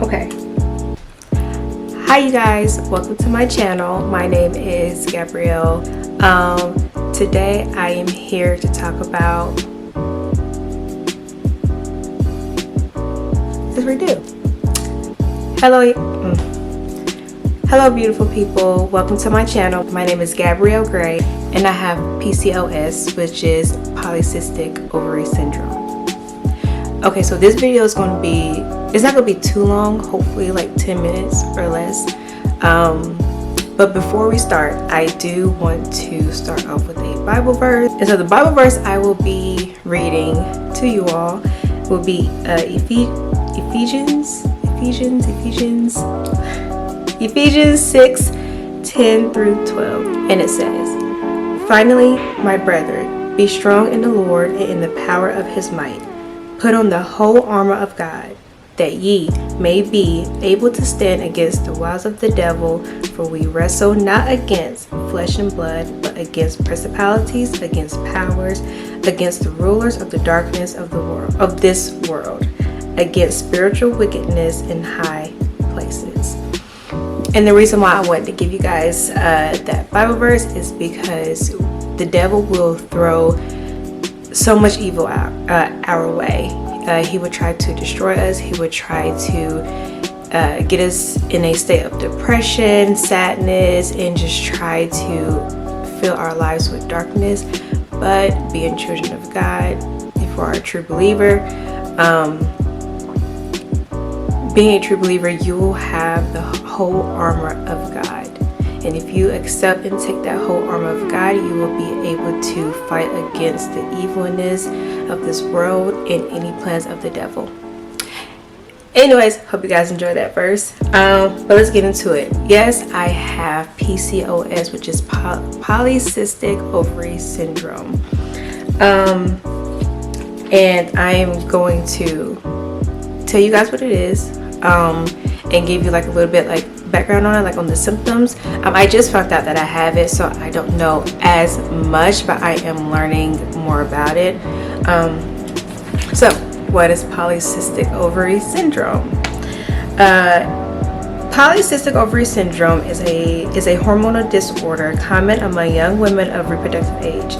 Okay. Hi you guys, welcome to my channel. My name is Gabrielle. Today I am here to talk about this redo. Hello beautiful people, welcome to my channel. My name is Gabrielle Gray and I have PCOS, which is polycystic ovary syndrome. Okay, so this video is going to be, it's not going to be too long, hopefully like 10 minutes or less. But before we start, I do want to start off with a Bible verse. And so the Bible verse I will be reading to you all will be Ephesians 6:10-12. And it says, "Finally, my brethren, be strong in the Lord and in the power of his might. Put on the whole armor of God, that ye may be able to stand against the wiles of the devil, for we wrestle not against flesh and blood, but against principalities, against powers, against the rulers of the darkness of this world, against spiritual wickedness in high places." And the reason why I wanted to give you guys that Bible verse is because the devil will throw so much evil our way. He would try to destroy us. He would try to get us in a state of depression, sadness, and just try to fill our lives with darkness. But being children of God, if you are a true believer, being a true believer, you will have the whole armor of God. And if you accept and take that whole armor of God, you will be able to fight against the evilness of this world and any plans of the devil. Anyways, hope you guys enjoy that verse. But let's get into it. Yes, I have PCOS, which is polycystic ovary syndrome. And I am going to tell you guys what it is, and give you like a little bit like background on it, like on the symptoms. I just found out that I have it, so I don't know as much, but I am learning more about it. So what is polycystic ovary syndrome? Polycystic ovary syndrome is a hormonal disorder common among young women of reproductive age.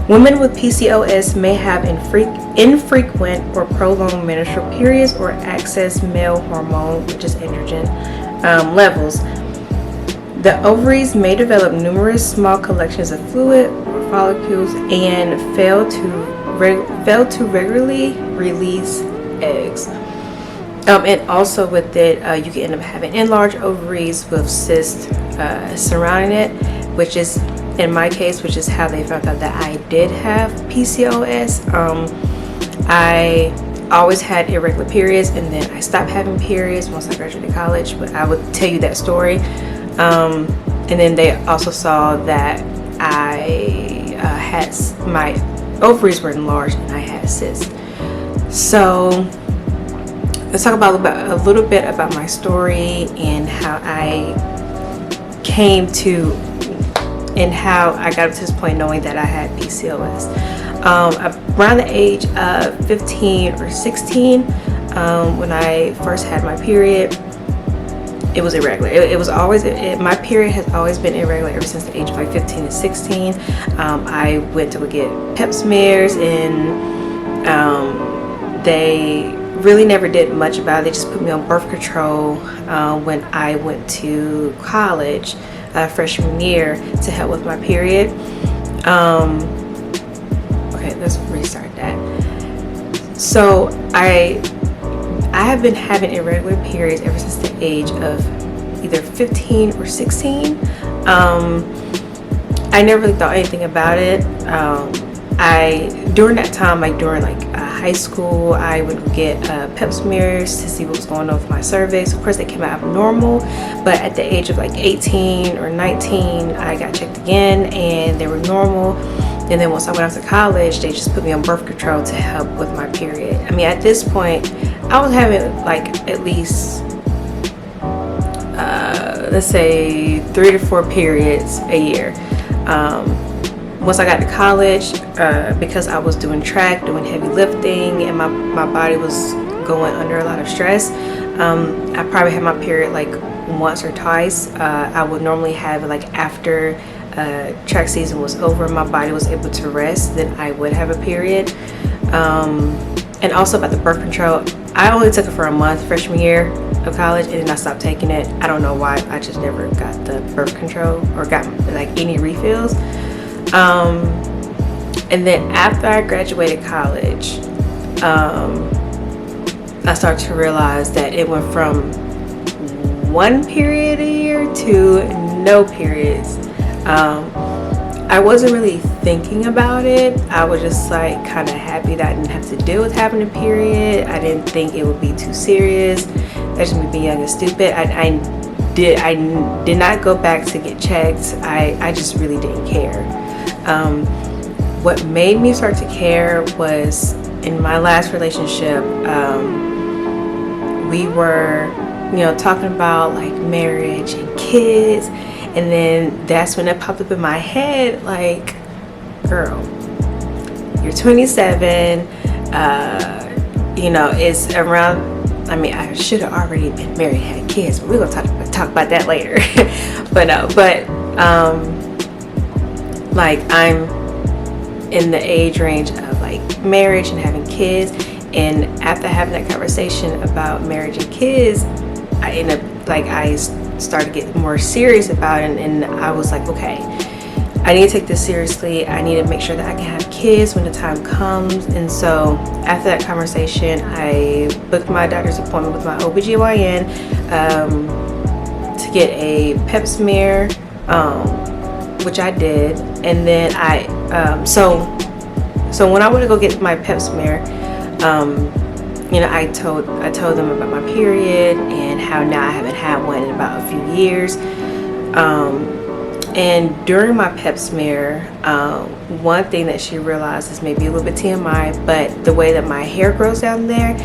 Women with PCOS may have infrequent or prolonged menstrual periods or excess male hormone, which is androgen, levels. The ovaries may develop numerous small collections of fluid or follicles and fail to regularly release eggs. And also with it, you can end up having enlarged ovaries with cysts surrounding it, which is in my case, which is how they found out that I did have PCOS. I always had irregular periods, and then I stopped having periods once I graduated college, but I would tell you that story. And then they also saw that I had my ovaries were enlarged and I had cysts. So let's talk about a little bit about my story and how I came to and how I got up to this point knowing that I had PCOS. Around the age of 15 or 16, when I first had my period, it was irregular. It was always, my period has always been irregular ever since the age of like 15 and 16. I went to get pap smears, and they really never did much about it. They just put me on birth control when I went to college freshman year to help with my period. Okay, let's restart that. So I have been having irregular periods ever since the age of either 15 or 16. I never really thought anything about it. During that time, like during high school, I would get pap smears to see what was going on with my cervix. Of course, they came out abnormal, but at the age of like 18 or 19, I got checked again and they were normal. And then once I went off to college, they just put me on birth control to help with my period. I mean, at this point, I was having like at least, let's say 3 to 4 periods a year. Once I got to college, because I was doing track, doing heavy lifting, and my body was going under a lot of stress. I probably had my period like once or twice. I would normally have it like after track season was over, my body was able to rest, then I would have a period. And also about the birth control, I only took it for a month freshman year of college, and then I stopped taking it. I don't know why, I just never got the birth control or got like any refills. And then after I graduated college, I started to realize that it went from one period a year to no periods. I wasn't really thinking about it. I was just like kind of happy that I didn't have to deal with having a period. I didn't think it would be too serious. That's just me being young and stupid. I did not go back to get checked. I just really didn't care. What made me start to care was in my last relationship, we were, talking about like marriage and kids. And then that's when it popped up in my head, like, girl, you're 27, it's around, I should have already been married, had kids, but we're gonna talk about that later. Like I'm in the age range of like marriage and having kids. And after having that conversation about marriage and kids, I started getting more serious about it, and I was like, okay, I need to take this seriously. I need to make sure that I can have kids when the time comes. And so after that conversation, I booked my doctor's appointment with my OBGYN to get a pap smear, which I did. And then so when I went to go get my pap smear, I told them about my period and how now I haven't had one in about a few years. And during my pap smear, one thing that she realized is maybe a little bit TMI, but the way that my hair grows down there,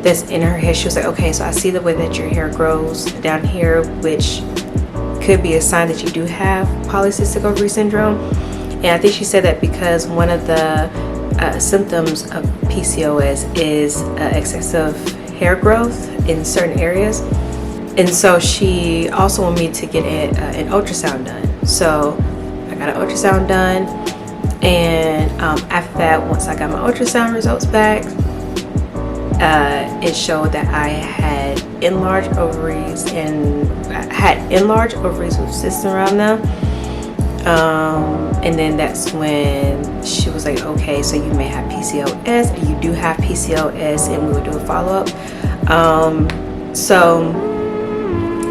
that's in her head, she was like, okay, so I see the way that your hair grows down here, which could be a sign that you do have polycystic ovary syndrome. And I think she said that because one of the symptoms of PCOS is excessive hair growth in certain areas. And so she also wanted me to get an ultrasound done. So I got an ultrasound done, and after that, once I got my ultrasound results back, it showed that I had enlarged ovaries, and I had enlarged ovaries with cysts around them. And then that's when she was like, okay, so you may have PCOS, and you do have PCOS, and we would do a follow-up. So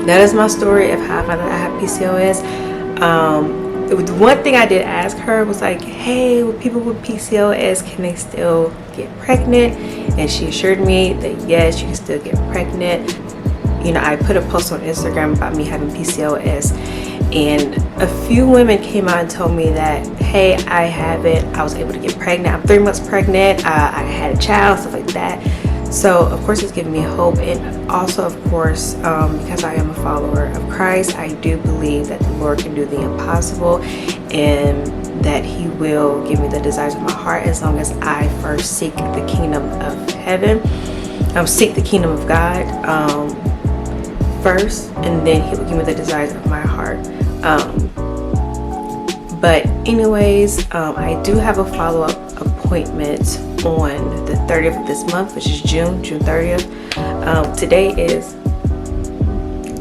that is my story of how I found out I have PCOS. The one thing I did ask her was like, hey, with people with PCOS, can they still get pregnant? And she assured me that yes, you can still get pregnant. I put a post on Instagram about me having PCOS, and a few women came out and told me that, hey, I have it, I was able to get pregnant, I'm 3 months pregnant, I had a child, stuff like that. So of course it's giving me hope. And also, of course, because I am a follower of Christ, I do believe that the Lord can do the impossible, and that He will give me the desires of my heart as long as I first seek the kingdom of heaven, seek the kingdom of God first, and then He will give me the desires of my heart. But anyways, I do have a follow-up appointment on the 30th of this month, which is June 30th. Today is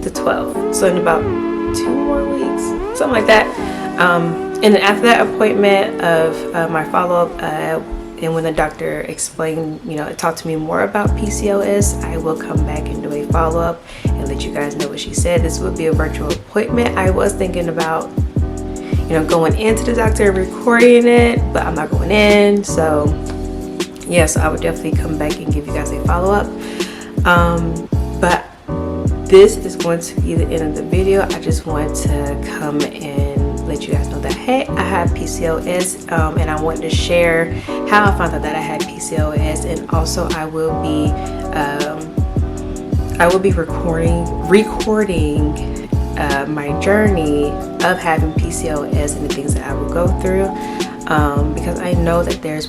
the 12th, so in about 2 more weeks, something like that. And then after that appointment of my follow-up, and when the doctor explained, talked to me more about PCOS, I will come back and do a follow-up and let you guys know what she said. This would be a virtual appointment. I was thinking about, going into the doctor and recording it, but I'm not going in. So yes, I would definitely come back and give you guys a follow-up. But this is going to be the end of the video. I just want to come and let you guys know that, hey, I have PCOS, and I wanted to share how I found out that I had PCOS. And also I will be recording my journey of having PCOS and the things that I will go through, because I know that there's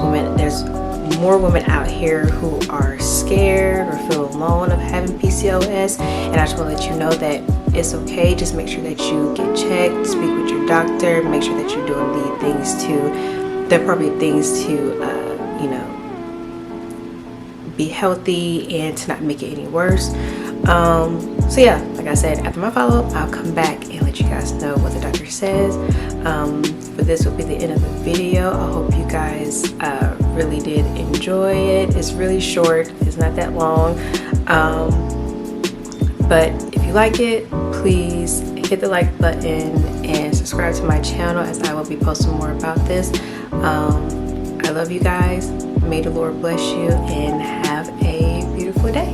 more women out here who are scared or feel alone of having PCOS, and I just want to let you know that it's okay. Just make sure that you get checked, speak with your doctor, make sure that you're doing the appropriate things to you know, be healthy and to not make it any worse. So yeah, like I said, after my follow-up, I'll come back and let you guys know what the doctor says. But this will be the end of the video. I hope you guys really did enjoy it. It's really short, it's not that long. But if you like it, please hit the like button and subscribe to my channel, as I will be posting more about this. I love you guys. May the Lord bless you and have a beautiful day.